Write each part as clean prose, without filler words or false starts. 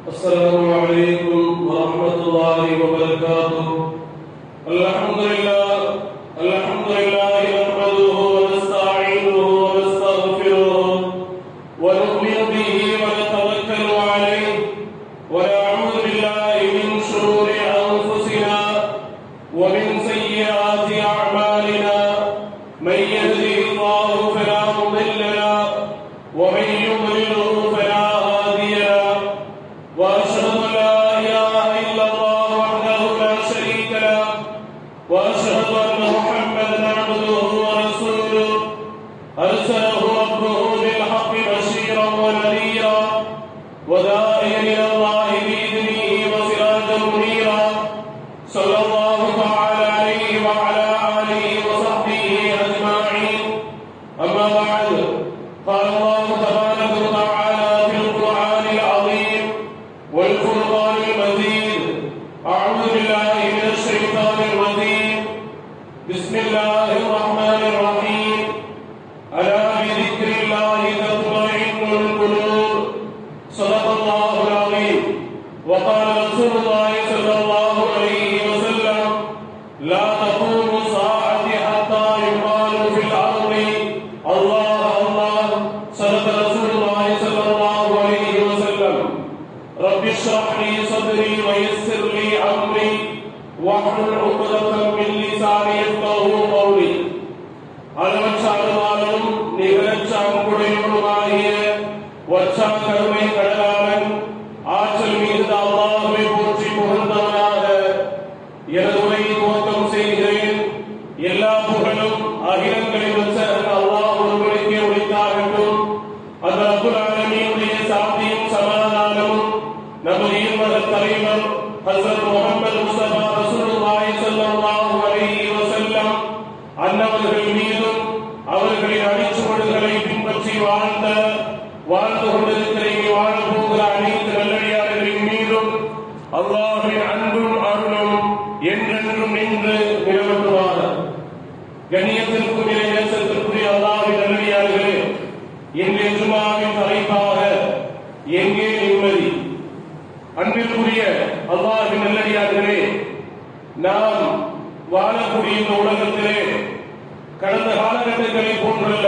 السلام عليكم ورحمة الله وبركاته. الحمد لله نحمده ونستعينه ونستغفره ونؤمن به ونتوكل عليه ونعوذ بالله من شرور أنفسنا ومن سيئات أعمالنا. من يهده الله فلا مضل له ومن يضلل فلا هادي له. وأشهد أن لا إله إلا الله وحده لا شريك له وأشهد أن محمدا عبده ورسوله أرسله ربه بالحق بشيرا ونذيرا وداعيا إلى الله بإذنه وسراجا منيرا. صلى الله تعالى عليه وعلى آله وصحبه أجمعين. أما بعد، قال الله تبارك وتعالى في القرآن العظيم والفرقان المجيد: أعوذ بالله من الشيطان الرجيم. بسم الله الرحمن الرحيم. ألا بذكر الله تطمئن القلوب. صدق الله العظيم. وقال رسول الله صلى الله عليه وسلم: لا تقوم الساعة حتى يقال في الأرض الله الله. صدق رسول الله صلى الله عليه وسلم. رب اشرح لي صدري ويسر لي أمري واحلل عقدة من لساني يفقهوا قولي. அளவற்ற அருளாளனும் நிகரற்ற அன்புடையவனுமாகிய வற்றா கருணை கடலாளன் ஆற்றல் மிகுந்த அல்லாஹ்வை போற்றி புகழ்ந்தவனாக எனது உரையை துவக்கம் செய்கிறேன். எல்லா புகழும் அகிலங்களை வச்ச அல்லாஹ் ஒருவனுக்கே உரித்தாகட்டும். அந்த ரப்புல் ஆலமீனுடைய சாந்தியும் சமாதானமும் நமது ஈர்மத தலைவர் ஹஸரத் முஹம்மது முஸ்தபா ரசூலுல்லாஹி ஸல்லல்லாஹு அலைஹி வஸல்லம் அன்னவர்கள் மீதும் அவர்களின் அடிச்சுவடுகளை பின்பற்றி வாழ்ந்து கொண்டிருக்கிற வாழப் போகிற அனைத்து நல்லடியார்களின் மீதும் அல்லாஹ்வின் அன்பும் அருளும் என்றென்றும் நின்று நிலவட்டுவார். கண்ணியத்திற்கும் நேசத்திற்குரிய அல்லாஹ்வின் நல்லடியார்களே, இன்றைய ஜும்ஆவின் தலைப்பாக எங்கே நிம்மதி? அன்பிற்குரிய அல்லாஹ்வின் நல்லடியார்களே, நாம் வாழக்கூடிய இந்த உலகத்திலே கடந்த காலகட்டங்களை போன்றல்ல,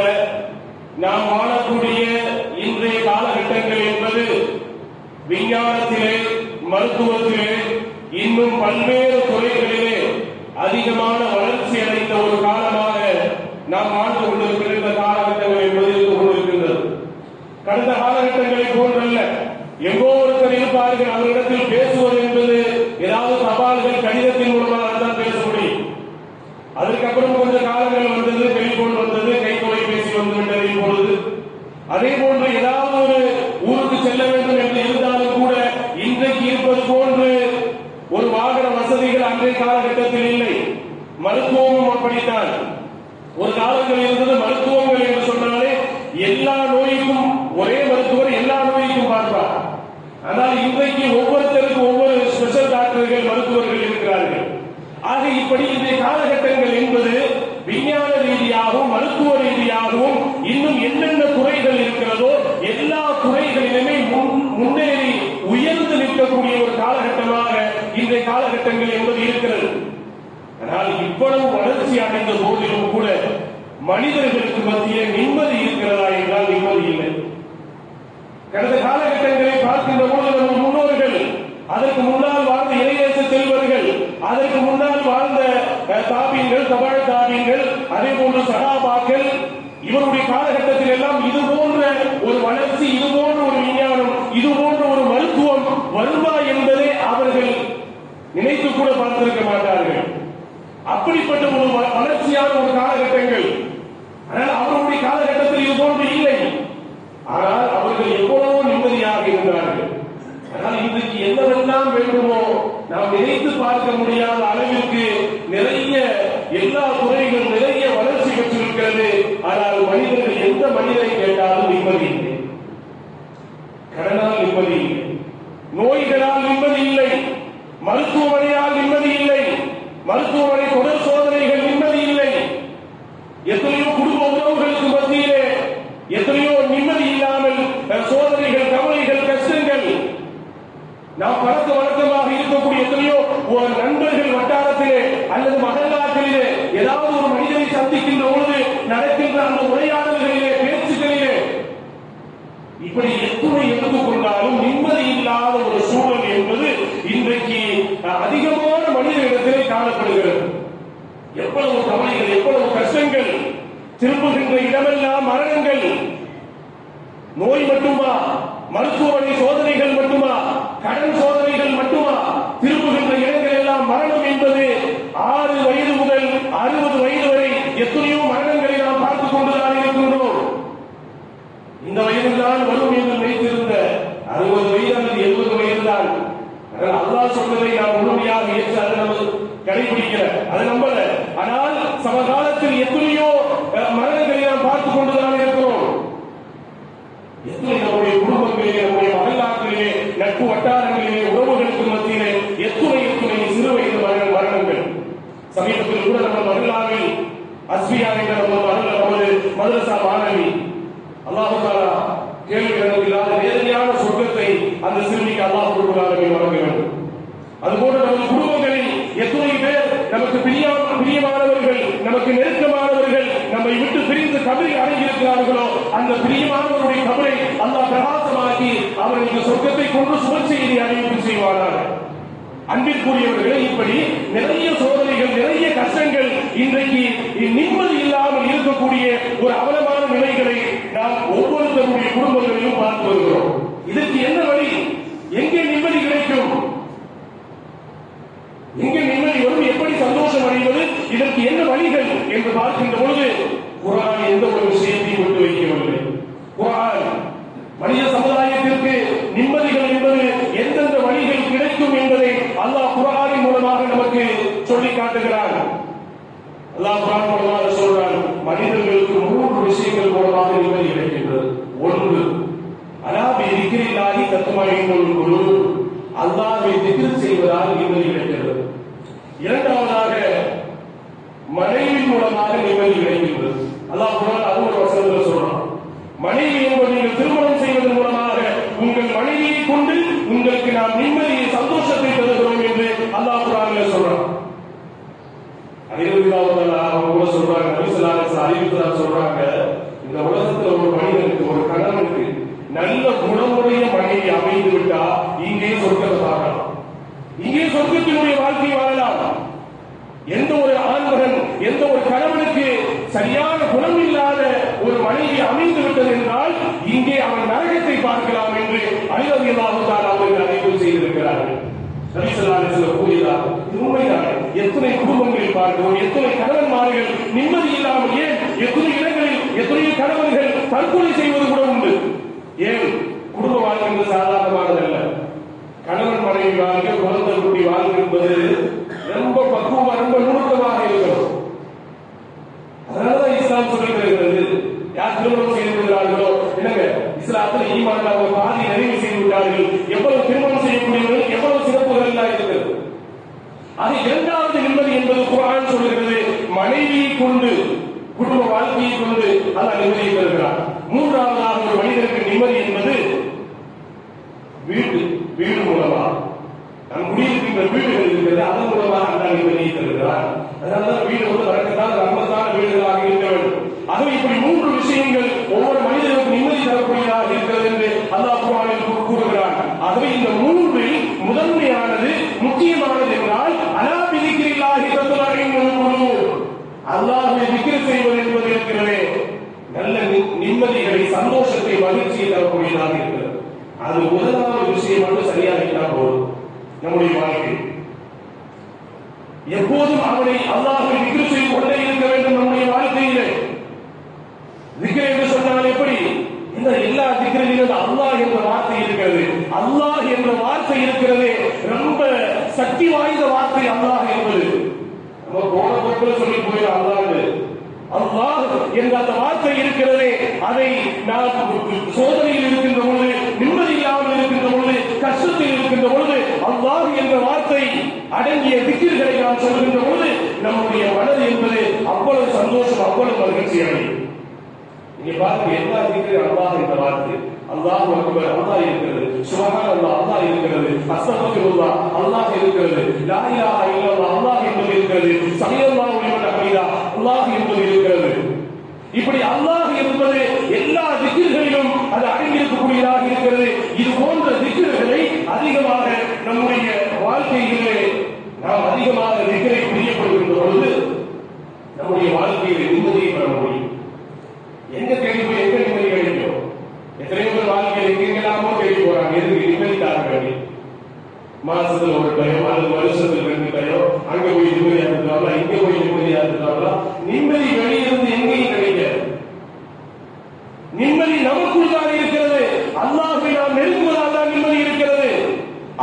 நாம் வாழக்கூடிய இன்றைய காலகட்டங்கள் என்பது விஞ்ஞானத்திலே, மருத்துவத்திலே, இன்னும் பல்வேறு துறைகளிலே அதிகமான வளர்ச்சி அடைந்த ஒரு காலமாக நாம் வாழ்ந்து கொண்டிருக்கிற இந்த காலகட்டங்கள் என்பது இருந்து கொண்டிருக்கின்றது. கடந்த காலகட்டங்களை போன்றல்ல, எங்கோ ஒருத்தர் இருப்பார்கள், அவரிடத்தில் பேசுவது என்பது ஏதாவது தபால்கள் கடிதத்தின் மூலமாக தான் பேச முடியும். அதற்கப்புறம் கொஞ்ச காலங்கள் வந்தது, டெலிபோன் வந்தது, கை தொலைபேசி வந்துவிட்டது. இப்பொழுது அதே போன்று ஏதாவது ஒரு ஊருக்கு செல்ல வேண்டும் என்று இருந்தாலும் கூட இன்றைக்கு இருப்பது போன்று ஒரு வாகன வசதிகள் அன்றைய காலகட்டத்தில் இல்லை. மருத்துவமும் அப்படித்தான். ஒரு காலங்கள் இருந்தது, மருத்துவங்கள் என்று சொன்னாலே எல்லா நோய்க்கும் ஒரே மருத்துவர் எல்லா நோய்க்கும் பார்ப்பார். ஆனால் இன்றைக்கு ஒவ்வொருத்தருக்கும் ஒவ்வொரு ஸ்பெஷல் டாக்டர்கள், மருத்துவர்கள் இருக்கிறார்கள். ஆக இப்படி இந்த காலகட்டங்கள் என்பது விஞ்ஞான ரீதியாகவும் மருத்துவ ரீதியாகவும் இன்னும் என்னென்ன துறைகள் இருக்கிறதோ எல்லா துறைகளிலுமே முன்னேறி உயர்ந்து நிற்கக்கூடிய ஒரு காலகட்டமாக இன்றைய காலகட்டங்கள் என்பது இருக்கிறது. ஆனால் இவ்வளவு வளர்ச்சி அடைந்த போதிலும் கூட மனிதர்களுக்கு மத்தியே நிம்மதி இருக்கிறதா என்றால் நிம்மதி இல்லை. கடந்த காலகட்டங்களை பார்க்கின்ற போது நம்ம முன்னோர்கள், அதற்கு முன்னால் வாழ்ந்த இளையேச செல்வர்கள், அதற்கு முன்னால் வாழ்ந்த தாபீன்கள், தபாழ் தாபீன்கள், அதே போன்று சஹாபாக்கள், இவருடைய காலகட்டத்தில் எல்லாம் இது போன்ற ஒரு வளர்ச்சி, இது போன்ற ஒரு விஞ்ஞானம், இது போன்ற ஒரு மருத்துவம் வருமா என்பதை அவர்கள் நினைத்து கூட பார்த்திருக்க மாட்டார்கள். அப்படிப்பட்ட ஒரு வளர்ச்சியான ஒரு காலகட்டங்கள். ஆனால் அவருடைய காலகட்டத்தில் இது போன்று இல்லை. ஆனால் அவர்கள் எவ்வளவோ நிம்மதியாக இருந்தார்கள். ஆனால் இன்றைக்கு என்னவெல்லாம் வேண்டுமோ நாம் நினைத்து பார்க்க முடியாத அளவிற்கு நிறைய எல்லா துறைகளும் நிறைய வளர்ச்சி பெற்றிருக்கிறது. ஆனால் மனிதர்கள் எந்த மனிதரை கேட்டாலும் நிம்மதி இல்லை. கடனால் நிம்மதி இல்லை, நோய்களால் நிம்மதி இல்லை, மருத்துவமனையால் நிம்மதி இல்லை, மருத்துவமனை தொடர் சோதனைகள் நிம்மதி இல்லை. எத்தனையோ குடும்ப உறவுகளுக்கு மத்தியிலே எத்தனையோ நிம்மதி இல்லாமல் சோதனைகள், கவலைகள், கஷ்டங்கள். நாம் பழக்க வழக்கமாக இருக்கக்கூடிய எத்தனையோ ஒரு நண்பர்கள் வட்டாரத்திலே அல்லது மகல்லாக்களிலே ஏதாவது ஒரு மனிதனை சந்திக்கின்ற பொழுது நடக்கின்ற அந்த உரையாடல்களிலே பேச்சுக்களிலே இப்படி எத்துணை எடுத்துக்கொண்டாலும் நிம்மதி இல்லாத ஒரு சூழல் என்பது இன்றைக்கு அதிகமான மனிதனிடத்திலே காணப்படுகிறது. எவ்வளவு கவலைகள், எவ்வளவு கஷ்டங்கள், திரும்புகின்ற இடமெல்லாம் மரணங்கள். நோய் மட்டுமா? மருத்துவமனை சோதனைகள் மட்டுமா? கடன் சோதனைகள் மட்டுமா? திரும்புகின்ற இடங்கள் எல்லாம் மரணம் என்பது 6 வயது முதல் 60 வயது வரை எத்தனையோ மரணங்களை நாம் பார்த்துக் கொண்டுதான் இருக்கின்றோம். இந்த வயதுதான் வரும் என்று நினைத்திருந்த 60 வயது அல்லது 70 வயதுதான். அல்லாஹ் சொன்னதை நாம் முழுமையாக ஏற்று அதை நம்ம கடைபிடிக்கிற அதை நம்பல. ஆனால் சமகாலத்தில் எத்தனையோ மரணங்களை நாம் பார்த்துக் கொண்டுதான் இருக்கிறோம். எத்தனை நம்முடைய குடும்பங்களிலே, நம்முடைய மகல்லாக்களிலே, நட்பு வட்டாரங்களிலே, உறவுகளுக்கு மத்தியிலே எத்துணை சிறு வயது மரணங்கள். சமீபத்தில் கூட நம்ம மகல்லாவில் அஸ்பியா என்ற நமது மதரசா மாணவி அல்லாஹ் தஆலா கேள்வி இல்லாத வேதனையான சொர்க்கத்தை அந்த சிறுமிக்கு அல்லாஹ் கொடுக்கிறார்கள் வழங்க வேண்டும். அதுபோல நமது குடும்பங்களில் எத்தனை பேர் நமக்கு பிரியமானவர்கள், நமக்கு நெருக்கமானவர்கள் நம்மை விட்டு பிரிந்து கபரில் அடங்கியிருக்கிறார்களோ அந்த பிரியமானவருடைய கபரை அல்லாஹ் பிரகாசமாக்கி அவர்களுக்கு சொர்க்கத்தை கொண்டு சுபச்செய்தி அறிவிப்பு செய்வானாக. அன்பிற்குரியவர்களே, இப்படி நிறைய சோதனைகள், நிறைய கஷ்டங்கள், இன்றைக்கு நிம்மதி இல்லாமல் இருக்கக்கூடிய ஒரு அவலமான நிலைகளை நாம் ஒவ்வொருத்தருடைய குடும்பங்களிலும் பார்த்து வருகிறோம். இதற்கு என்ன வழி? எங்கே நிம்மதி கிடைக்கும்? எங்கே நிம்மதி வரும்? எப்படி சந்தோஷம் அடைவது? இதற்கு என்ன வழிகள் என்று பார்க்கின்ற பொழுது குர்ஆன் எந்த ஒரு விஷயத்தையும் விட்டு வைக்கவில்லை. குர்ஆன் மனித சமுதாயத்திற்கு நிம்மதிகள் என்பது எந்தெந்த வழிகள் கிடைக்கும் என்பதை அல்லாஹ் குர்ஆனின் மூலமாக நமக்கு சொல்லி காட்டுகிறார். அல்லாஹ் குர்ஆன் மூலமாக சொல்றார், மனிதர்களுக்கு 3 விஷயங்கள் மூலமாக நிம்மதி கிடைக்கின்றது. 1, அலா பிதிக்ரில்லாஹி தத்மஇன்னுல் குலூப், அல்லாஹ்வை திக்ர் செய்வதால் நிம்மதி கிடைக்கிறது. 2வதாக மனைவி மூலமாக நிம்மதி கிடைக்கின்றது. அல்லாஹ் குர்ஆன் அது ஒரு வசனத்தில் சொல்றான், மனைவி என்பது நீங்கள் திருமணம் செய்வதன் மூலமாக உங்கள் மனைவியை கொண்டு உங்களுக்கு நாம் நிம்மதியை, சந்தோஷத்தை தருகிறோம் என்று அல்லாஹ் குர்ஆனில் சொல்றான். அவங்க சொல்றாங்க, நபி ஸல்லல்லாஹு அலைஹி வஸல்லம் அறிவித்ததாக சொல்றாங்க, இந்த உலகத்தில் ஒரு மனிதனுக்கு, ஒரு கணவனுக்கு நல்ல குணமுடைய மனைவி அமைந்து விட்டா இங்கே சொர்க்கத்தை பார்க்கலாம், இங்கே சொர்க்கத்தினுடைய வாழ்க்கை வாழலாம். எந்த ஒரு ஆண்மகன், எந்த ஒரு கணவனுக்கு சரியான குணம் இல்லாத ஒரு மனைவி அமைந்து விட்டது என்றால் இங்கே அவன் நரகத்தை பார்க்கலாம் என்று அலி ரலியல்லாஹு தஆலா அவர்கள் அறிவிப்பு செய்திருக்கிறார்கள். நபி ஸல்லல்லாஹு அலைஹி வஸல்லம் கூறினார், இது உண்மைதான். எத்தனை குடும்பங்களில் பார்க்கிறோம், எத்தனை கணவன்மார்கள் நிம்மதி இல்லாமல், ஏன் எத்தனை இடங்களில் எத்தனை கணவன்கள் தற்கொலை செய்வது கூட உண்டு. ஏன்? குடும்ப வாழ்க்கை என்பது சாதாரணமானதல்ல. கணவன் மனைவி வாழ்க்கை, குழந்தை குட்டி வாழ்க்கை என்பது ரொம்ப பக்குவமா, ரொம்ப நுணுக்கமாக இருக்கிறது. அதனாலதான் இஸ்லாம் சொல்லி தருகிறது, யார் திருமணம் செய்து கொள்கிறார்களோ, என்னங்க இஸ்லாத்தில் ஈமான் அவங்க பாதி நிறைவு செய்து விட்டார்கள், எவ்வளவு திருமணம் செய்யக்கூடியவர்கள் எவ்வளவு சிறப்புகள் எல்லாம் இருக்கிறது. அது 2வது நிம்மதி என்பது குர்ஆன் சொல்லுகிறது, மனைவியை கொண்டு, குடும்ப வாழ்க்கையை கொண்டு அல்லாஹ் நிம்மதியை தருகிறார். 3வதாக ஒரு மனிதனுக்கு நிம்மதி என்பது வீடு மூலமா, நம் குடியிருக்கின்ற வீடுகள் இருக்கிறது, அதன் மூலமாக அல்லாஹ் நிம்மதியை தருகிறார். அதனாலதான் வீடு வந்து வரக்கத்தான் ரஹ்மத்தான வீடுகளாக இருக்க வேண்டும். ஆகவே இப்படி 3 விஷயங்கள் ஒவ்வொரு மனிதனுக்கு நிம்மதி தரக்கூடியதாக இருக்கிறது என்று அல்லாஹ் குர்ஆனில் கூறுகிறார். ஆகவே இந்த 3ல் முதன்மையானது, முக்கியமானது என்றால் அலா பிதிக்ரில்லாஹி தத்மஇன்னுல் குலூப், அல்லாஹ்வை திக்ர் செய்வது என்பது இருக்கிறதே, நல்ல நிம்மதிகளை, சந்தோஷத்தை, மகிழ்ச்சியை தரக்கூடியதாக இருக்கிறது. அது முதலாவது விஷயம் மட்டும் சரியாகிட்டால் போதும். நம்முடைய வாழ்க்கை எப்போதும் அவனை அல்லாஹ்வை திக்ர் செய்து கொண்டே இருக்க வேண்டும். நம்முடைய வாழ்க்கையிலே திக்ர் என்று சொன்னால் எப்படி? இந்த எல்லா திக்ரிலும் அல்லாஹ் என்ற வார்த்தை இருக்கிறது. அல்லாஹ் என்ற வார்த்தை இருக்கிறது, ரொம்ப சக்தி வாய்ந்த வார்த்தை அல்லாஹ் என்பது. நம்ம போன போக்கில் சொல்லி போயிடும் அல்லாஹ் என்ற அந்த வார்த்தை இருக்கிறதே, அதை நாம் சோதனையில் இருக்கின்ற பொழுது, நிம்மதி இல்லாமல் இருக்கின்ற பொழுது, கஷ்டத்தில் இருக்கின்ற பொழுது அல்லாஹ் என்ற வார்த்தை அடங்கிய திக்ர்களை நாம் சொல்கின்ற பொழுது நம்முடைய மனது என்பது அவ்வளவு சந்தோஷம், அவ்வளவு மகிழ்ச்சி அடையும். நீங்க பாருங்க எல்லா திக்ரும் அல்லாஹ் என்ற வார்த்தை. அல்லாஹ் அக்பர் அல்லாஹ் இருக்கிறது, சுப்ஹானல்லாஹ் அல்லாஹ் இருக்கிறது, அஸ்தக்ஃபிருல்லாஹ் அல்லாஹ் இருக்கிறது, லா இலாஹா இல்லல்லாஹ் அல்லாஹ் என்பது இருக்கிறது, ஸல்லல்லாஹு அலைஹி வஸல்லம் அல்லாஹ் என்பது இருக்கிறது. இப்படி அல்லாஹ் என்பது எல்லா திக்ர்களிலும் அது அடங்கியிருக்கக்கூடியதாக இருக்கிறது. இது போன்ற திக்ர்களை அதிகமாக நம்முடைய வாழ்க்கையிலே நாம் அதிகமாக திக்ரை புரியப்படுகின்ற பொழுது நம்முடைய வாழ்க்கையில் நிம்மதியை பெற முடியும். எங்க தேடி போய் எங்க நிம்மதி கிடைக்கும்? எத்தனையோ பேர் வாழ்க்கையில் எங்கெல்லாமோ தேடி போறாங்க. எதுக்கு? நிம்மதிக்காக வேண்டி. மாசத்துல ஒரு டைம் அல்லது வருஷத்துல 2 டைம் அங்க போய் நிம்மதியா இருக்கலாம், இங்க போய் நிம்மதியா இருக்கலாம். நிம்மதி வெளியிருந்து எங்கேயும் கிடைக்காது. நிம்மதி நமக்குள் தான் இருக்கிறது. அல்லாஹ்வை நாம் நெருங்குவதால் தான் நிம்மதி இருக்கிறது.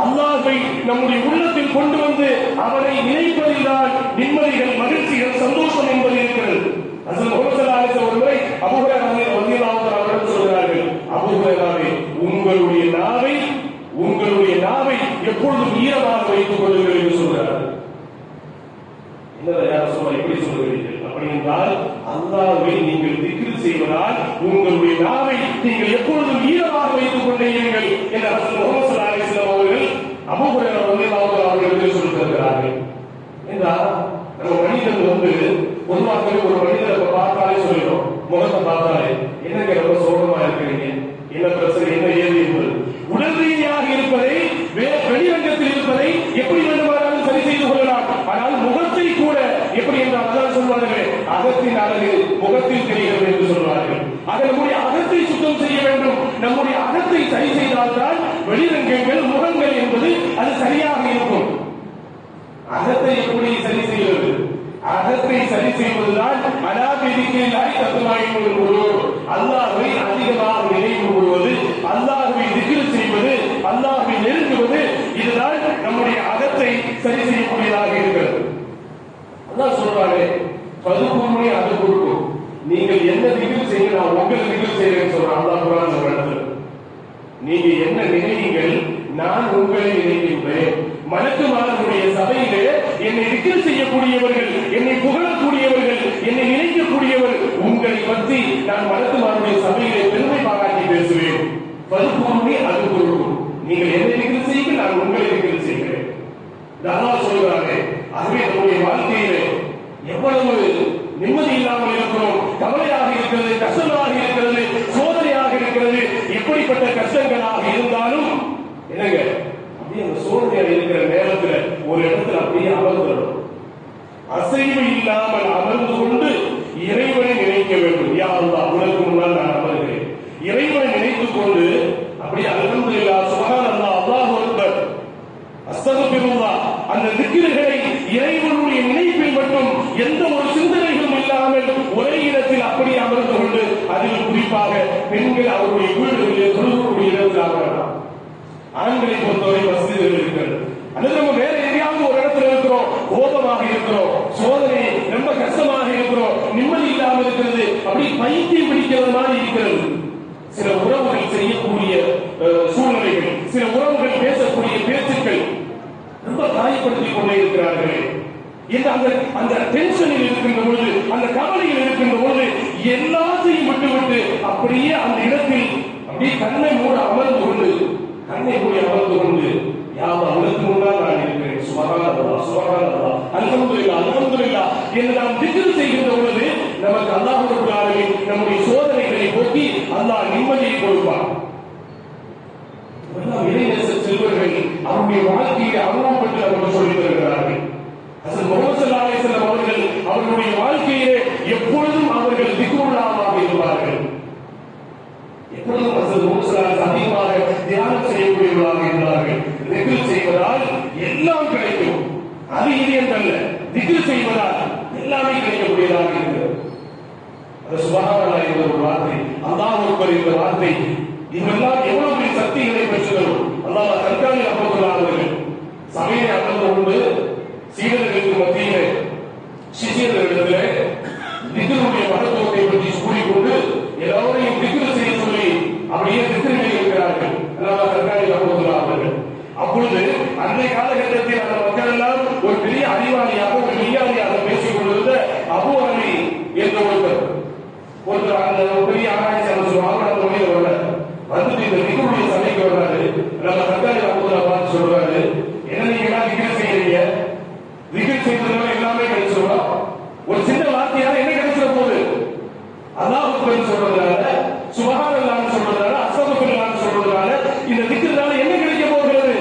அல்லாஹ்வை நம்முடைய உள்ளத்தில் கொண்டு வந்து அவரை நினைப்பதில் தான் நிம்மதிகள், மகிழ்ச்சிகள், சந்தோஷம் என்பது இருக்கிறது. ஹஸரத் முஹம்மது ஸல்லல்லாஹு அலைஹி வஸல்லம் ஒரு முறை அபூ ஹுரைரா ரலியல்லாஹு தஆலா அவர்கள் சொல்கிறார்கள், அபூ ஹுரைராவே, உங்களுடைய நாவை எப்பொழுதும் ஈரமாக வைத்துக் கொள்ளுங்கள் என்று சொல்கிறார்கள். என்ன சொல்ல எப்படி சொல்லுகிறீர்கள்? அப்படி என்றால் அல்லாஹ்வை நீங்கள் திக்ர் செய்வதால் உங்களுடைய நாவை நீங்கள் எப்பொழுதும் ஈரமாக வைத்துக் கொண்டீர்கள் என்று ஹஸரத் முஹம்மது ஸல்லல்லாஹு அலைஹி வஸல்லம் அவர்கள் அபூ ஹுரைரா ரலியல்லாஹு தஆலா அவர்களுக்கு சொல்லித் தருகிறார்கள். என்றால் நம்ம மனிதன் பொதுவாகவே ஒரு மனிதரை பார்த்தாலே சொல்லிடும், முகத்தை பார்த்தாலே என்னங்க ரொம்ப சோகமா இருக்கிறீங்க, என்ன பிரச்சனை, என்ன ஏது என்பது. உடல் ரீதியாக இருப்பதை வெளிரங்கத்தில் இருப்பதை எப்படி வேண்டுமானாலும் சரி செய்து கொள்ளலாம். ஆனால் முகத்தை கூட எப்படி என்றால் அதான் சொல்வார்கள், அகத்தின் அழகு முகத்தில் தெரிகிறது என்று சொல்வார்கள். ஆக நம்முடைய அகத்தை சுத்தம் செய்ய வேண்டும். நம்முடைய அகத்தை சரி செய்தால்தான் வெளிரங்கங்கள், முகங்கள் என்பது அது சரியாக இருக்கும். அகத்தை எப்படி சரி செய்வது? அகத்தை சரி செய்வதுதான் அல்லாஹ்வை அதிகமாக நினைவு கூறுவது, அல்லாஹ்வை திக்ர் செய்வது, அல்லாஹ்வை நெருங்குவது. இதுதான் நம்முடைய அகத்தை சரி செய்யக்கூடியதாக இருக்கிறது. அல்லாஹ் சொல்றாரு, பதுக்குமே அது கொடுக்கும். நீங்கள் என்ன திக்ர் செய்ய, நான் உங்கள் திக்ர் செய்யறேன்னு சொல்றேன். அல்லாஹ் குர்ஆன் சொல்றாரு, நீங்க என்ன நினைவீங்கள், நான் உங்களை நினைக்கின்றேன். மலக்குமாரனுடைய சபையிலே என்னை திக்ர் செய்யக்கூடியவர்கள், என்னை புகழக்கூடியவர்கள், என்னை நினைக்கக்கூடியவர், உங்களை பற்றி நான் மலக்குமாரனுடைய சபையிலே பெருமை பாராட்டி பேசுவேன். பதுக்குமே அது கொடுக்கும். நீங்கள் என்னை திக்ர் செய்யுங்கள், நான் உங்களை திக்ர் செய்கிறேன். அல்லாஹ் சொல்கிறாரே. ஆகவே நம்முடைய வாழ்க்கையிலே எவ்வளவு நிம்மதி இல்லாமல் இருக்கிறோம், கவலையாக இருக்கிறது, கஷ்டமாக இருக்கிறது, சோதனையாக இருக்கிறது. எப்படிப்பட்ட கஷ்டங்களாக இருந்தாலும் என்னங்க அப்படியே அந்த சோதனையாக இருக்கிற நேரத்தில் ஒரு இடத்துல அப்படியே அமர்ந்துடும். அசைவு இல்லாமல் அமர்ந்து கொண்டு இறைவனை நினைக்க வேண்டும். யா அல்லாஹ், உனக்கு முன்னால் நான் அமர்கிறேன். இறைவனை நினைத்துக் கொண்டு அப்படியே அல்ஹம்துலில்லாஹ், சுப்ஹானல்லாஹ், அல்லாஹு அக்பர், அஸ்தக்ஃபிருல்லாஹ், அந்த திக்ருகளை இறைவனுடைய நினைப்பில் மட்டும் எந்த ஒரு சிந்தனைகளும் இல்லாமல் ஒரே இடத்தில் அப்படியே அமர்ந்து கொண்டு, அதில் குறிப்பாக பெண்கள் அவருடைய வீடுகளிலே தொழுகக்கூடிய இடத்தில் அமரலாம். ஆண்களை பொறுத்தவரை வசதிகள் இருக்கிறது. அல்லது நம்ம வேற எங்கேயாவது ஒரு இடத்துல இருக்கிறோம், கோபமாக இருக்கிறோம், சோதனை ரொம்ப கஷ்டமாக இருக்கிறோம், நிம்மதி இல்லாமல் இருக்கிறது, அப்படி பைத்தியம் பிடிக்கிறது மாதிரி இருக்கிறது. சில உறவுகள் செய்யக்கூடிய சூழ்நிலைகள், சில உறவுகள் பேசக்கூடிய பேச்சுக்கள் ரொம்ப காயப்படுத்திக் கொண்டே இருக்கிறார்கள். அந்த டென்ஷனில் இருக்கின்ற பொழுது, அந்த கவலையில் இருக்கின்ற பொழுது எல்லாத்தையும் விட்டுவிட்டு அப்படியே அந்த இடத்தில் அப்படியே கண்ணை மூட அமர்ந்து கொண்டு, யா அல்லாஹ், உனக்கு முன்னால் நான் இருக்கிறேன், சுப்ஹானல்லாஹ், சுப்ஹானல்லாஹ், அல்ஹம்துலில்லாஹ், அல்ஹம்துலில்லாஹ் என்று நாம் திக்ர் செய்கின்ற பொழுது நமக்கு அல்லாஹ் ரப்பல் ஆலமீன் நம்முடைய சோதனைகளை போக்கி அல்லாஹ் நிம்மதியை கொடுப்பார். இறைநேச செல்வர்கள் அவருடைய வாழ்க்கையை அனுபவப்பட்டு நமக்கு சொல்லித் தருகிறார்கள். ஹஸரத் முஹம்மது ஸல்லல்லாஹு அலைஹி வஸல்லம் அவர்கள் அவர்களுடைய வாழ்க்கையிலே எப்பொழுதும் அவர்கள் திக்ருல்லாஹாக இருப்பார்கள். எப்பொழுதும் ஹஸரத் முஹம்மது ஸல்லல்லாஹு அலைஹி வஸல்லம் அதிகமாக தியானம் செய்யக்கூடியவர்களாக இருந்தார்கள். திக்ர் செய்வதால் எல்லாம் கிடைக்கும். அது இது என்றல்ல, திக்ர் செய்வதால் எல்லாமே கிடைக்கக்கூடியதாக இருக்கிறது. அது சுப்ஹானல்லாஹ் என்ற ஒரு வார்த்தை, அல்லாஹ் அக்பர் என்ற வார்த்தை, இதெல்லாம் எவ்வளவு பெரிய சக்திகளை பெற்றுள்ளோம். அல்லாஹ் தற்காலி அவர்கள் சபையை அமர்ந்து கொண்டு சீடர்களுக்கு மத்தியிலே சிஷியர்களிடத்திலே திக்ருடைய மகத்துவத்தை பற்றி கூறிக்கொண்டு எல்லோரையும் திக்ர் செய்ய சொல்லி அப்படியே திக்ரிலே இருக்கிறார்கள். அல்லாஹ் தற்காலி அவர்கள் அப்பொழுது அன்றைய காலகட்டத்தில் அந்த மக்கள் எல்லாம் ஒரு பெரிய அறிவாளியாக, ஒரு விஞ்ஞானியாக பேசிக் கொண்டிருந்த அபூ அலி என்ற ஒருத்தர் அந்த பெரிய சொல்றதுனால, அஸ்தக்ஃபிருல்லாஹ் சொல்றதுனால இந்த திக்ருனால என்ன கிடைக்க போகிறது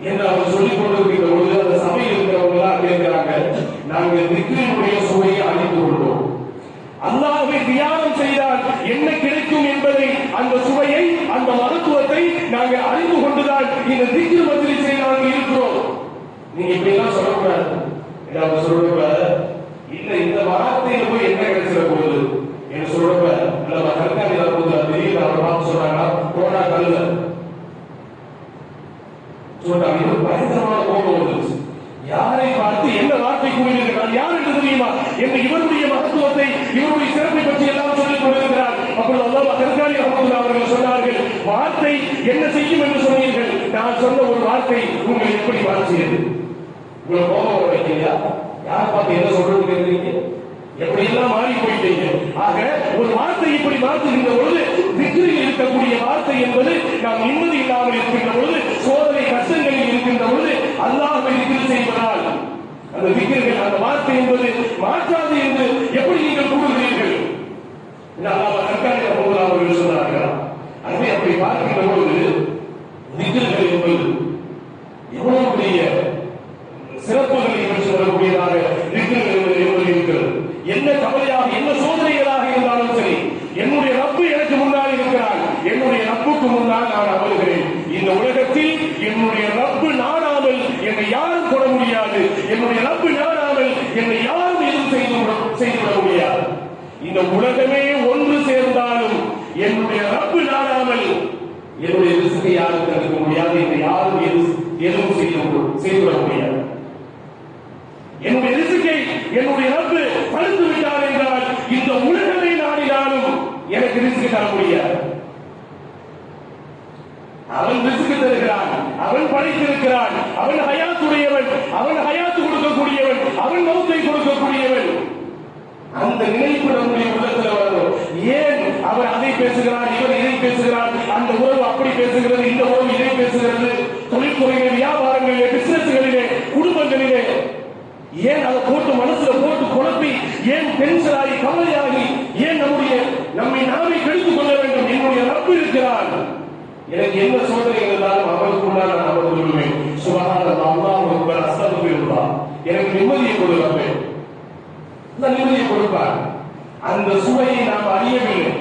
என்று அவர் சொல்லிக் கொண்டிருக்கிற பொழுது அந்த சபையில் இருக்கிறவங்க எல்லாம் கேட்கிறாங்க, நாங்கள் திக்ரினுடைய சுவையை அறிந்து கொள்வோம். அல்லாஹ்வை தியானம் செய்தால் என்ன கிடைக்கும் என்பதை, அந்த சுவையை, அந்த மகத்துவத்தை நாங்கள் அறிந்து கொண்டுதான் இந்த திக்ரு மஜ்லிஸை நாங்கள் இருக்கிறோம். நீங்க இப்படி எல்லாம் சொல்லக்கூடாது. ஏதாவது சொல்லக்கூடாது. இல்ல இந்த வார்த்தையில போய் என்ன கிடைச்சிட போகுது என்று சொல்றப்ப நம்ம கற்காண்டில போது திடீர்னு அவர் பார்த்து சொல்றாங்க, போனா கல்ல சொல்றாங்க. இது பயங்கரமான கோபம் வந்துச்சு. யாரை பார்த்து என்ன வார்த்தை கூறியிருக்கிறார், யார் என்று தெரியுமா என்று இவருடைய மகத்துவத்தை, இவருடைய சிறப்பை பற்றி எல்லாம் சொல்லிக் கொண்டிருக்கிறார். அப்பொழுது அல்லாஹ் கற்காண்டி அவர்கள் சொன்னார்கள், வார்த்தை என்ன செய்யும் என்று சொன்னீர்கள். நான் சொன்ன ஒரு வார்த்தை உங்களை எப்படி மாற்றியது? உங்களை கோபம் வைக்கலையா? யார் பார்த்து என்ன சொல்றது கேட்கிறீங்க? எப்படி எல்லாம் மாறி போயிட்டீங்க. ஆக ஒரு வார்த்தை இப்படி மாற்றுகின்ற பொழுது, திக்ரில் இருக்கக்கூடிய வார்த்தை என்பது நாம் நிம்மதி இல்லாமல் இருக்கின்ற பொழுது, சோதனை கஷ்டங்களில் இருக்கின்ற பொழுது அல்லாஹ்வை திக்ர் செய்வதால் அந்த திக்ர்கள், அந்த வார்த்தை என்பது மாற்றாது என்று எப்படி நீங்கள் கூறுகிறீர்கள்? அல்லாஹ் கற்காண்டி அவர்கள் சொன்னார்கள். அதை அப்படி பார்க்கின்ற பொழுது திக்ர்கள் என்பது எவ்வளவு பெரிய சிறப்புகளை பெற்று வரக்கூடியதாக இருக்கிறது. என்ன கவலையாக, என்ன சோதனைகளாக இருந்தாலும் சரி, என்னுடைய ரப்பு எனக்கு முன்னால் இருக்கிறார், என்னுடைய ரப்புக்கு முன்னால் நான் அமர்கிறேன். இந்த உலகத்தில் என்னுடைய ரப்பு நாடாமல் என்னை யாரும் தொட முடியாது. என்னுடைய ரப்பு நாடாமல் என்னை யாரும் எதுவும் செய்துவிட முடியாது. இந்த உலகமே ஒன்று சேர்ந்தாலும் என்னுடைய ரப்பு நாடாமல் என்னுடைய ரிஸ்கை யாரும் தடுக்க முடியாது. என்னை யாரும் எதுவும் செய்துவிட முடியாது. என்னுடைய ரிஸ்கை என்னுடைய ரப்பு தடுத்து விட்டார் என்றால் இந்த உலகத்தை நாடினாலும் எனக்கு ரிஸ்க் தர முடியாது. அவன் ரிஸ்க் தருகிறான், அவன் படைத்திருக்கிறான், அவன் ஹயாத்துடையவன், அவன் ஹயாத்து கொடுக்கக்கூடியவன், அவன் மௌத்தை கொடுக்கக்கூடியவன். அந்த நினைப்பு நம்முடைய உள்ளத்தில் வரணும். ஏன் அவர் அதை பேசுகிறார், இவர் இதை பேசுகிறார், அந்த உறவு அப்படி பேசுகிறது, இந்த உறவு இதை பேசுகிறது, தொழில்துறையிலே, வியாபாரங்களிலே, பிசினஸ்களிலே, குடும்பங்களிலே ஏன் அதை போட்டு மனசுல போட்டு குழப்பி, ஏன் டென்ஷனாகி கவலையாகி, ஏன் நம்மை நாமே கெடுத்துக் கொள்ள வேண்டும்? என்னுடைய ரப்பு இருக்கிறான். எனக்கு என்ன சோதனை இருந்தாலும் அவருக்குள்ளால் நான் அமர்ந்து கொள்வேன். சுபஹானல்லாஹ், அல்லாஹு அக்பர், அஸ்தக்ஃபிருல்லாஹ். எனக்கு நிம்மதியை கொடுப்பேன், நிம்மதியை கொடுப்பார். அந்த சுவையை நாம் அறியவில்லை.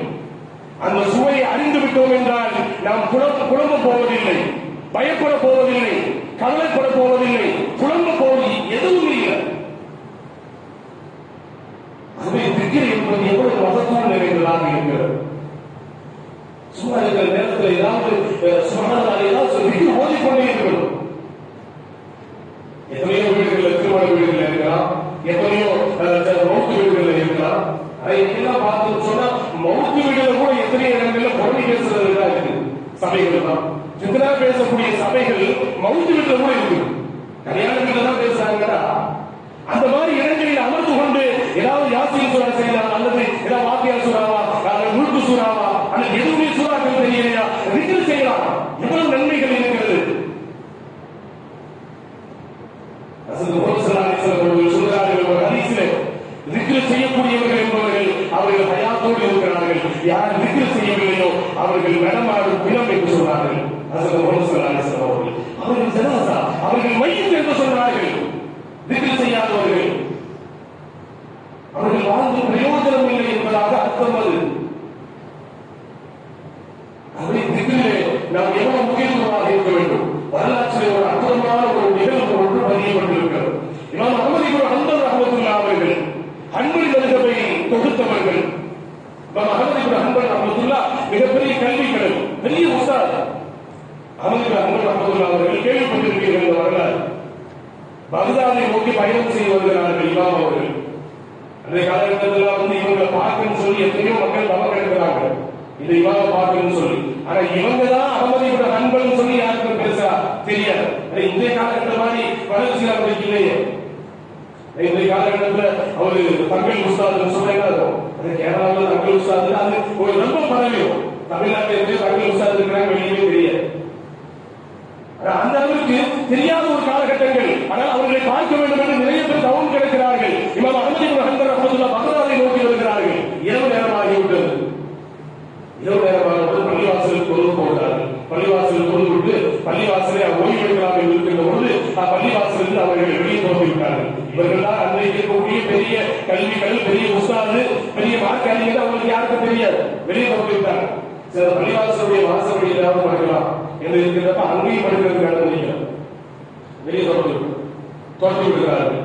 அந்த சுவையை அறிந்து விட்டோம் என்றால் நாம் குழம்ப போவதில்லை, பயப்பட போவதில்லை, கவலைப்பட போவதில்லை, குழம்ப போவது எதுவும் இல்லை. அதுவே திக்ர் என்பது எவ்வளவு மகத்துவம் நிறைந்ததாக இருக்கிறது. சும்மா இருக்கிற நேரத்தில் ஏதாவது திக்ர் ஓதிக்கொண்டே இருக்கணும். எத்தனையோ வீடுகளில், திருமண வீடுகளில் இருக்கலாம், எத்தனையோ மௌத்து வீடுகளில் இருக்கலாம். அதை எல்லாம் பார்த்து சொன்னா மௌத்து வீடுகள் கூட எத்தனையோ இடங்களில் பொருளை பேசுறது தான் இருக்கு. சபைகள் தான் சிந்தனா பேசக்கூடிய சபைகள் மௌத்து வீட்டில் கூட இருக்கு. கல்யாண வீட்டில் தான் பேசுறாங்கன்னா அந்த மாதிரி இடங்களில் அமர்ந்து கொண்டு ஏதாவது யாசின் சூறா செய்யலாம், அல்லது ஏதாவது வாத்தியா சூறாவா, முழுக்கு சூறாவா, அல்லது எதுவுமே சூறாக்கள் தெரியலையா, திக்ர் செய்யலாம். எவ்வளவு நன்மைகள் இருக்கிறது. சொல்கிறார்கள் ஒரு ஹதீஸிலே, திக்ர் செய்யக்கூடியவர்கள் என்பவர்கள் அவர்கள் ஹயாத்தோடு இருக்கிறார்கள், யார் திக்ர் செய்யவில்லையோ அவர்கள் நடமாடும் பிணம் என்று சொன்னார்கள். அவர்கள் ஜனாசா, அவர்கள் மையத் என்று சொன்னார்கள். திக்ர் செய்யாதவர்கள் அவர்கள் வாழ்ந்து பிரயோஜனம் இல்லை என்பதாக அர்த்தம். அப்படி திக்ரிலே நாம் எவ்வளவு முக்கியத்துவமாக இருக்க வேண்டும். வரலாற்றிலே ஒரு அற்புதமான ஒரு நிகழ்வு ஒன்று பதியப்பட்டிருக்கிறது. இமாம் அஹ்மத் இப்னு ஹம்பல் ரஹ்மத்துல்லாஹி அவர்கள் ஹன்பலி மذஹபை தொகுத்தவர்கள். இமாம் அஹ்மத் இப்னு ஹம்பல் ரஹ்மத்துல்லாஹ் மிகப்பெரிய கல்வி கடல், பெரிய உஸ்தாத். அஹ்மத் இப்னு ஹம்பல் ரஹ்மத்துல்லாஹி அவர்கள் கேள்விப்பட்டிருக்கிறீர்கள் இந்த வரலாறு. பக்தாதை நோக்கி பயணம் செய்து வருகிறார்கள் இமாம் அவர்கள். அந்த காலகட்டத்தில் இவங்களை பார்க்கணும்னு சொல்லி எத்தனையோ மக்கள் தவ கிடக்கிறாங்க, இந்த இமாம பார்க்கணும்னு சொல்லி. ஆனா இவங்க தான் அஹ்மத் இப்னு ஹம்பல் சொல்லி யாருக்கும் பேசா தெரியாது. இந்த காலகட்டத்தில் மாதிரி வளர்ச்சி அவங்களுக்கு இல்லையே. இந்த காலகட்டத்தில் அவரு தங்கள் உஸ்தாது சொல்றாங்க, அது கேரளாவில் தங்கள் உஸ்தாது அது ஒரு ரொம்ப பரவியும். தமிழ்நாட்டில் தங்கள் உஸ்தாது இருக்கிறாங்க, வெளியே தெரியாது. அந்த அளவுக்கு தெரியாத ஒரு காலகட்டங்கள். ஆனால் அவர்களை பார்க்க வேண்டும் என்று நிறைய பேர் தவம் கிடக்கிறார்கள். இமாம் அஹ்மத் இப்னு ஹம்பல் ரஹ்மத்துல்லாஹி பக்தாதை நோக்கி வருகிறார்கள். இரவு நேரம் ஆகிவிட்டது. இரவு நேரமாக பள்ளிவாசலில் தொழுது போகிறார்கள். பள்ளிவாசலில் தொழுது விட்டு பள்ளிவாசலை ஓய்வு எடுக்கலாம் என்று இருக்கின்ற பொழுது பள்ளிவாசலில் அவர்கள் வெளியே தோன்றிவிட்டார்கள். இவர்கள் தான் அன்றைக்கு இருக்கக்கூடிய பெரிய கல்விகள், பெரிய உஸ்தாது, பெரிய மார்க் அறிஞர் அவங்களுக்கு யாருக்கும் தெரியாது. வெளியே தோன்றிவிட்டார்கள். சில பள்ளிவாசலுடைய வாசப்படியிலாவது படுக்கலாம் என்று இருக்கின்றப்ப அங்கேயும் படுக்கிறதுக்கு அனுமதிக்கிறார். வெளியே தோன்றி விடுகிறார்கள்.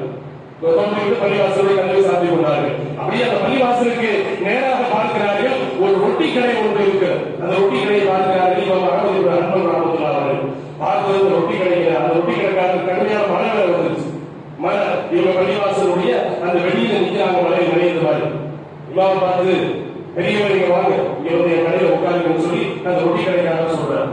தோன்றிவிட்டு பள்ளிவாசலுடைய கல்வி சாத்தி கொண்டார்கள். அப்படியே அந்த பள்ளிவாசலுக்கு நேராக பார்க்கிறார்கள், ஒரு ரொட்டி கடை ஒன்று இருக்கிறது. அந்த ரொட்டி கடையை பார்க்கிறார்கள். அன்பன் ராமத்துள்ளார்கள் பார்க்கிறது ரொட்டி கடையில். அந்த ரொட்டி கடைக்காரர் கடுமையான மழை வேலை வந்துருச்சு. மழை இவங்க பள்ளிவாசலுடைய அந்த வெளியில நிற்கிறாங்க, மழை நினைந்த மாதிரி. இமாம் பார்த்து, பெரியவர் இங்க வாங்க, இங்க வந்து என் கடையில உட்காருங்கன்னு சொல்லி அந்த ரொட்டி கடைக்காரர் சொல்றாரு.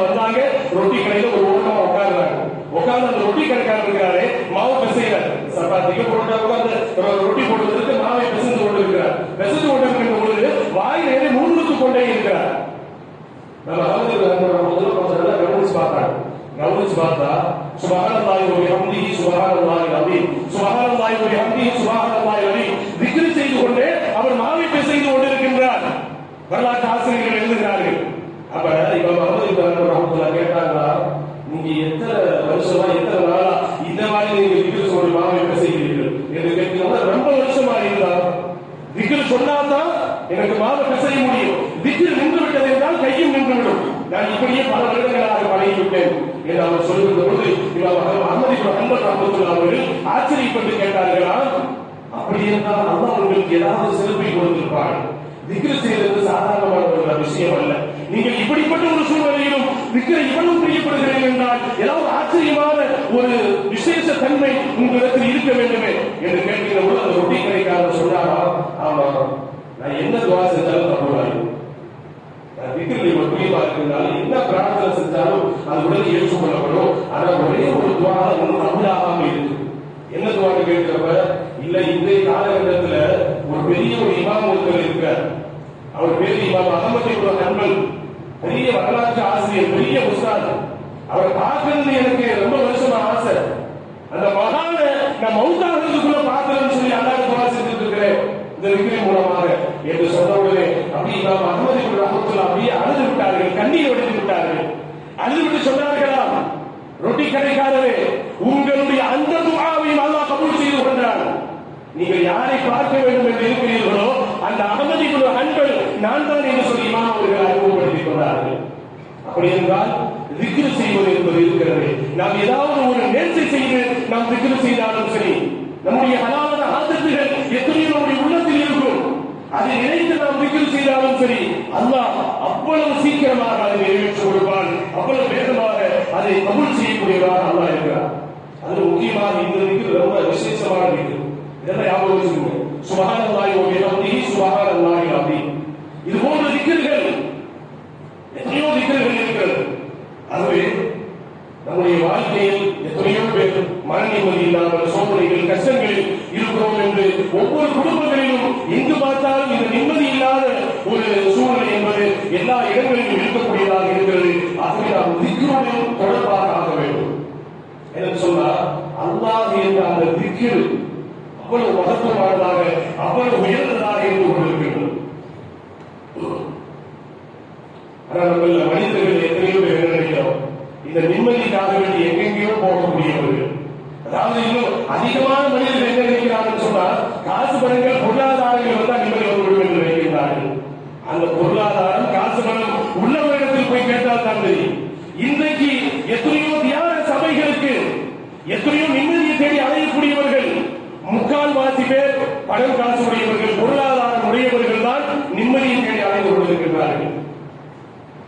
வந்தாங்க, ரொட்டி கடையில ஒரு ஓரமா உட்காருறாங்க. உட்கார்ந்து அந்த ரொட்டி கடைக்காரர் இருக்கிறாரு, மாவு பிசைகிறார். சப்பாத்திக்கு போட்டு அந்த ரொட்டி போடுவதற்கு மாவை பிசைந்து கொண்டு இருக்கிறார். பிசைந்து கொண்டு இருக்கின்ற பொழுது வாயிலே முன்னுக்கு கொண்டே இருக்கிறார். நம்ம கவனிச்சு பார்த்தாங்க. கவனிச்சு பார்த்தா சுபஹானல்லாஹி வ பிஹம்திஹி சுபஹானல்லாஹில் அஸீம், சுபஹானல்லாஹி வ பிஹம்திஹி சுபஹானல்லாஹில் அஸீம் திக்ர் செய்து கொண்டே அவர் மாவை பிசைந்து கொண்டிருக்கின்றார். வரலாற்று ஆசிரியர்கள் எழுதுகிறார்கள். அப்ப இமாம் அஹ்மத் இப்னு ரஹ்மத்துல்லாஹி கேட்டாங்களா, நீங்க எத்தனை வருஷமா எத்தனை நாளா இந்த மாதிரி நீங்க திக்ர் சொல்லி மாவை பிசைகிறீர்கள் என்று கேட்கிறோம். ரொம்ப வருஷமா இருந்தா திக்ர் சொன்னாதான் எனக்கு மாவை பிசைய முடியும். திக்ர் நின்று விட்டது என்றால் கையும் நின்றுவிடும். நான் இப்படியே பல வருடங்களாக பழகிவிட்டேன் என்று அவர் சொல்லுகின்ற பொழுது இமாம் அஹ்மத் இப்னு ஹம்பல் ரஹ்மத்துல்லாஹி அவர்கள் ஆச்சரியப்பட்டு கேட்டார்களா, அப்படி என்றால் அல்லாஹ் உங்களுக்கு ஏதாவது சிறப்பை கொடுத்திருப்பார். திக்ர் செய்வது சாதாரணமான ஒரு விஷயம் அல்ல. நீங்கள் இப்படிப்பட்ட ஒரு சூழ்நிலையிலும் திக்ரை இவ்வளவு பிரியப்படுகிறீர்கள் என்றால் ஏதாவது ஆச்சரியமான ஒரு விசேஷ தன்மை உங்களிடத்தில் இருக்க வேண்டுமே என்று கேட்கிற போது அந்த ரொட்டி கடைக்காரர் சொன்னாரா, ஆமா, நான் என்ன துவா செஞ்சாலும் தப்புவாரு. நான் திக்ரில் இவ்வளவு பிரியமா இருக்கிறதுனால என்ன பிரார்த்தனை செஞ்சாலும் அது உடனே ஏற்றுக்கொள்ளப்படும். ஆனா ஒரே ஒரு துவா ஒன்றும் அமலாகாம இருக்கு. என்ன துவான்னு கேட்கிறப்ப, இல்ல இன்றைய காலகட்டத்துல ஒரு பெரிய ஒரு இமாம் ஒருத்தர் இருக்கிறார். அவர் பேரு இமாம் அஹ்மத் இப்னு ஹம்பல், பெரிய வரலாற்று ஆசிரியர், பெரிய உஸ்தாத். அவரை பார்க்கறது எனக்கு ரொம்ப வருஷமா ஆசை. அந்த மகான நான் மௌத்தாகிறதுக்குள்ள பார்க்கணும்னு சொல்லி அல்லாஹ் துஆ செஞ்சுட்டு இருக்கிறேன் இந்த விக்ரி மூலமாக என்று சொன்னவுடனே அப்படி இமாம் அஹ்மத் இப்னு ரஹ்மத்துல்லாஹி அப்படியே அழுது விட்டார்கள், கண்ணீர் வடித்து விட்டார்கள். அழுது விட்டு சொன்னார்களாம், ரொட்டி கடைக்காரரே, உங்களுடைய அந்த துஆவையும் அல்லாஹ் கபூல் செய்து கொண்டார். நீங்கள் யாரை பார்க்க வேண்டும் என்று இருக்கிறீர்களோ அந்த அஹ்மத் இப்னு ஹம்பல் நான் தான் என்று சொல்லி இமாம் அவர்கள் அறிமுகப்படுத்திக் கொண்டார்கள். அப்படி என்றால் திக்ர் செய்வது என்பது இருக்கிறது. நாம் ஏதாவது ஒரு நேர்ச்சை செய்து நாம் திக்ர் செய்தாலும் சரி, நம்முடைய ஹலாலான ஆதத்துகள் எத்தனையோ நம்முடைய உள்ளத்தில் இருக்கும். அதை நினைத்து நாம் திக்ர் செய்தாலும் சரி, அல்லாஹ் அவ்வளவு சீக்கிரமாக அதை நிறைவேற்றி கொடுப்பான். அவ்வளவு வேகமாக அதை கபூல் செய்யக்கூடியவராக அல்லாஹ் இருக்கிறார். அது முக்கியமாக இந்த திக்ர் ரொம்ப விசேஷமான திக்ர். இதெல்லாம் ஞாபகம் வச்சுக்கோங்க. சுபஹானல்லாஹி வ பிஹம்திஹி சுபஹானல்லாஹில் அஸீம். இது போன்ற திக்ர்கள் எத்தனையோ திக்ர்கள் இருக்கிறது. அதுவே நம்முடைய வாழ்க்கையில் எத்தனையோ பேர் மன நிம்மதி இல்லாமல் சோதனைகள் கஷ்டங்களில் இருக்கிறோம் என்று ஒவ்வொரு குடும்பங்களிலும் எங்கு பார்த்தாலும் இந்த நிம்மதி இல்லாத ஒரு சூழ்நிலை என்பது எல்லா இடங்களிலும் இருக்கக்கூடியதாக இருக்கிறது. ஆகவே நாம் திக்ரோடு தொடர்பாக ஆக வேண்டும். என்று சொன்னால் அல்லாஹ் என்ற அந்த திக்ர் அவ்வளவு மகத்துவமானதாக, அவ்வளவு உயர்ந்ததாக இருந்து கொண்டிருக்கின்றது. ஆனால் நம்ம மனிதர்கள் எத்தனையோ பேர் என்ன நினைக்கிறோம், இந்த நிம்மதிக்காக வேண்டி எங்கெங்கேயோ போகக்கூடியவர்கள். அதாவது இன்னும் அதிகமான மனிதர்கள் என்ன நினைக்கிறார்கள் சொன்னால், காசு பணங்கள் பொருளாதாரங்கள் வந்தால் நிம்மதி வந்துவிடும் என்று நினைக்கிறார்கள். அந்த பொருளாதாரம் காசு பணம் உள்ளவரிடத்தில் போய் கேட்டால் தான் தெரியும். இன்றைக்கு எத்தனையோ தியான சபைகளுக்கு எத்தனையோ நிம்மதியை தேடி அடையக்கூடியவர்கள், முக்கால்வாசி பேர் பணம் காசு உடையவர்கள், பொருளாதாரம் உடையவர்கள் தான் நிம்மதியை தேடி அடைந்து கொண்டிருக்கிறார்கள்.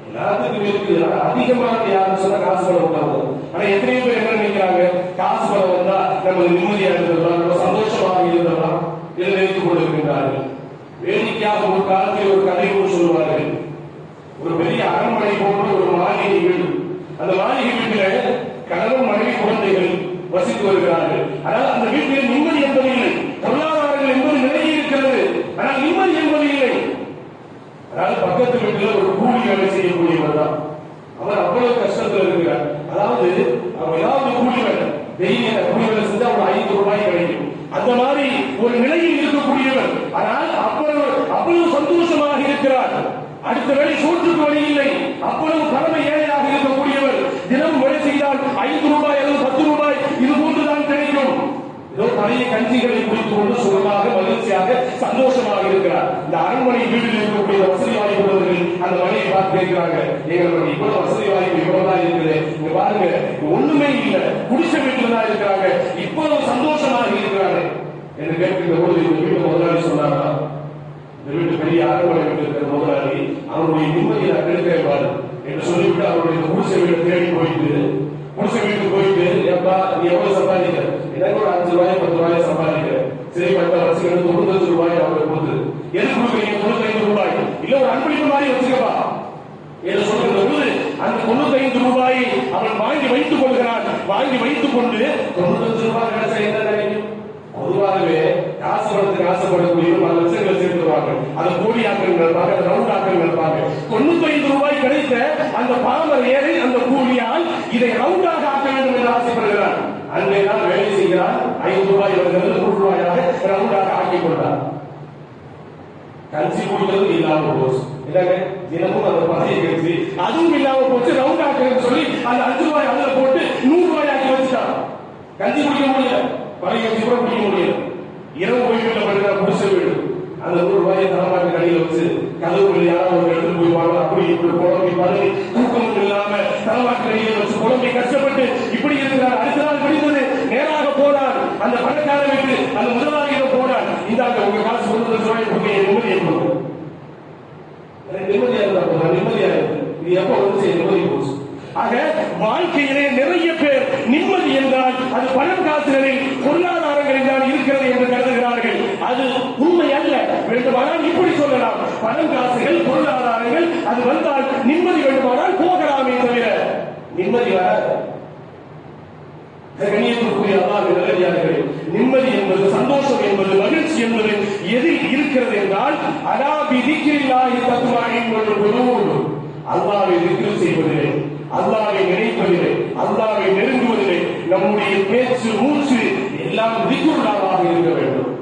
எல்லாத்துக்கும் இருக்குது. அதிகமான யாரும் சொன்னா காசு பணம் உண்டாகும். ஆனா எத்தனையோ பேர் என்ன நினைக்கிறாங்க, காசு பணம் வந்தா நம்ம நிம்மதியா இருந்ததெல்லாம், நம்ம சந்தோஷமாக இருந்ததெல்லாம் இதை நினைத்துக் கொண்டிருக்கின்றார்கள். வேடிக்கையாக ஒரு காலத்தில் ஒரு கதை கூட சொல்லுவார்கள். ஒரு பெரிய அரண்மனை போன்ற ஒரு மாளிகை வீடு. அந்த மாளிகை வீட்டில கணவன் மனைவி குழந்தைகள் வசித்து வருகிறார்கள். ஆனால் அந்த வீட்டில் நிம்மதி என்பது இல்லை. பொருளாதாரங்கள் என்பது நிறைய இருக்கிறது, ஆனால் நிம்மதி என்பது இல்லை. அதாவது பக்கத்து வீட்டில் ஒரு கூலி வேலை செய்யக்கூடியவர் தான். அவர் அவ்வளவு கஷ்டத்தில் இருக்கிறார். அதாவது அவர் ஏதாவது கூலி வேலை டெய்லி குடிவேலை செஞ்சா ஒரு 5 ரூபாய் கிடைக்கும். அந்த மாதிரி ஒரு நிலையில் இருக்கக்கூடியவர். ஆனால் அவ்வளவு சந்தோஷமாக இருக்கிறார். அடுத்த வேலை சோற்றுக்கு வழி இல்லை. அவ்வளவு கடமை ஏழையாக இருக்கக்கூடியவர். தினம் வேலை செய்தால் 5 ரூபாய் அல்லது 10 ரூபாய் இது போன்றுதான் கிடைக்கும். ஏதோ பழைய கஞ்சிகளை குடித்துக் கொண்டு சுகமாக மகிழ்ச்சியாக சந்தோஷமாக இருக்கிறார். இந்த அரண்மனை வீட்டில் இருக்கக்கூடிய வசதி வாய்ப்புள்ளவர்கள் அந்த மனையை பார்த்து கேட்கிறாங்க, எங்களுக்கு இவ்வளவு வசதி வாய்ப்பு இவ்வளவுதான் இருக்குது, இங்க பாருங்க ஒண்ணுமே இல்லை, குடிச வீட்டுல தான் இருக்கிறாங்க, இவ்வளவு சந்தோஷமாக இருக்கிறாங்க என்று கேட்கின்ற போது இந்த வீட்டு முதலாளி சொன்னாரா, இந்த வீட்டு பெரிய அரண்மனை வீட்டில் இருக்கிற முதலாளி அவருடைய நிம்மதியை நான் கெடுக்கிறேன் என்று சொல்லிவிட்டு அவருடைய குடிச வீட்டை தேடி போயிட்டு குடிசை வீட்டுக்கு போயிட்டு, ஏப்பா நீ எவ்வளவு சம்பாதிக்கிற, எனக்கு ஒரு 5 ரூபாய் 10 ரூபாய் சம்பாதிக்கிற, சரி 10 வருஷம் 95 ரூபாய் அவருக்கு கொடுத்து எது கொடுக்குறீங்க, 95 ரூபாய் இல்ல ஒரு அன்பளிப்பு மாதிரி வச்சுக்கப்பா என்று சொல்லுகிற போது அந்த 95 ரூபாயை அவன் வாங்கி வைத்துக் கொள்கிறான். வாங்கி வைத்துக் கொண்டு 95 ரூபாய் கிடைச்சா என்ன நினைக்கும்? பொதுவாகவே காசு பணத்துக்கு ஆசைப்படக்கூடிய பல லட்சங்களை சேர்த்துருவாங்க. அதை கோடியாக்கள் நினைப்பாங்க, அதை ரவுண்ட் ஆக்கள் நினைப்பாங்க. 95 ரூபாய் கிடைத்த அந்த பாமர ஏழை அந்த கூலியால் இதை ரவுண்டாக ஆக்க வேண்டும் என்று ஆசைப்படுகிறார். அன்றைதான் வேலை செய்கிறார். 5 ரூபாய் வருகிறது 100 ரூபாயாக ரவுண்டாக ஆக்கிக் கொண்டார். கஞ்சி குடிக்கிறது இல்லாம போச்சு. தினமும் அந்த பசியை கழிச்சு அதுவும் இல்லாம போச்சு. ரவுண்ட் ஆக்குன்னு சொல்லி அந்த 5 ரூபாய் அதுல போட்டு 100 ரூபாய் ஆக்கி வச்சுட்டான். கஞ்சி குடிக்க முடியல, பழைய கூட குடிக்க முடியல. இரவு போய்விட்ட படுகிற குடிசை வீடு அந்த 100 ரூபாயை தரமாட்டு கடையில் வச்சு கதவு யாராவது ஒரு இடத்துல போய் வாங்க, அப்படி இப்படி குழம்பி பதவி தூக்கம் இல்லாம தரமாட்டு கடையில் வச்சு குழம்பி கஷ்டப்பட்டு இப்படி இருக்கிறார். அடுத்த நாள் படித்தது நேராக போனார். அந்த பணக்கார வீட்டு அந்த முதலாளியிடம் போனார். இந்தாங்க உங்க காசு 100 ரூபாய் கொடுங்க, நிம்மதியை கொடுங்க. நிம்மதியா இருந்தா போதும், நிம்மதியா இருக்கு. இது எப்ப வந்து நிம்மதி போச்சு. ஆக வாழ்க்கையிலே நிறைய பேர் நிம்மதி என்றால் அது பணம் காசுகளில் பொருளாதாரங்களில் தான் இருக்கிறது என்று கருதுகிறார்கள். அது உண்மை அல்ல. வேண்டுமானால் இப்படி சொல்லலாம், பணம் காசுகள் பொருளாதாரங்கள் அது வந்தால் நிம்மதி வேண்டுமானால் போகலாமே தவிர நிம்மதி வராது. கண்ணியத்திற்குரிய அல்லாஹ்வின் நல்லடியார்களே, நிம்மதி என்பது, சந்தோஷம் என்பது, மகிழ்ச்சி என்பது எதில் இருக்கிறது என்றால் அலா பிதிக்ரில்லாஹி தத்மஇன்னுல் குலூப், அல்லாஹ்வை திக்ர் செய்வதிலே, அல்லாஹ்வை நினைப்பதிலே, அல்லாஹ்வை நெருங்குவதிலே நம்முடைய பேச்சு மூச்சு எல்லாம் திக்ருல்லாஹாக இருக்க வேண்டும்.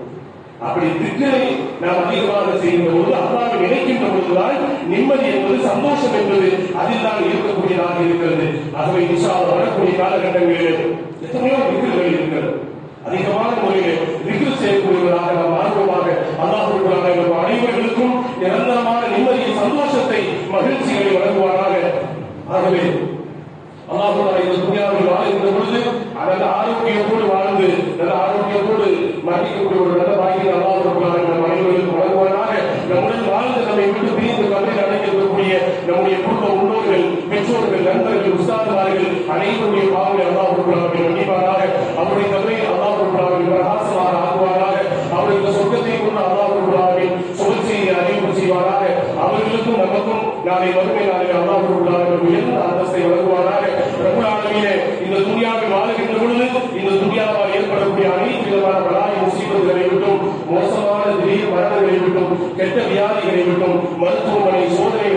அப்படி திக்ரை நாம் அதிகமாக செய்கின்ற போது, அல்லாஹ்வை நினைக்கின்ற பொழுதுதான் நிம்மதி என்பது, சந்தோஷம் என்பது அதில் தான் இருக்கக்கூடியதாக இருக்கிறது. ஆகவே இன்ஷா அல்லாஹ் வரக்கூடிய காலகட்டங்களில் எத்தனையோ திக்ர்கள் இருக்கிறது. அதிகமான முறையில் திக்ர் செய்யக்கூடியவர்களாக நாம் ஆர்வமாக அல்லாஹ் நம் அனைவர்களுக்கும் நிரந்தரமான நிம்மதியை, சந்தோஷத்தை, மகிழ்ச்சிகளை வழங்குவாராக. ஆகவே அல்லாஹ் இந்த துன்யாவில் வாழ்கின்ற பொழுது நல்ல ஆரோக்கியத்தோடு வாழ்ந்து நல்ல ஆரோக்கியத்தோடு மரணிக்கக்கூடிய ஒரு நல்ல பாக்கியம் அல்லாஹ் நம் அனைவர்களுக்கு வழங்குவாராக. நம்முடன் வாழ்ந்து நம்மை விட்டு பிரிந்து கவலையில் அடைந்திருக்கக்கூடிய நம்முடைய குடும்ப முன்னோர்கள், பெற்றோர்கள், நண்பர்கள், உஸ்தாதுமார்கள் அனைவருடைய பாவங்களை அல்லாஹ் மன்னிப்பாராக. அவருடைய கவலை அல்லாஹ் பிரகாசமாக ஆக்குவாராக. அவருடைய சொர்க்கத்தை கொண்டு அல்லாஹ் சுழற்சியை அறிவிப்பு செய்வாராக. அவர்களுக்கும் நமக்கும் நாளை வறுமை நாளில் அல்லாஹ் உயர்ந்த அந்தஸ்தை வழங்குவாராக. ரப்பல் ஆலமீன் இந்த துன்யாவில் வாழுகின்ற பொழுது இந்த துன்யாவால் ஏற்படக்கூடிய அனைத்து விதமான பலாய் முசீபத்துகளை விட்டும், மோசமான திடீர் மரணங்களை விட்டும், கெட்ட வியாதிகளை விட்டும், மருத்துவமனை சோதனை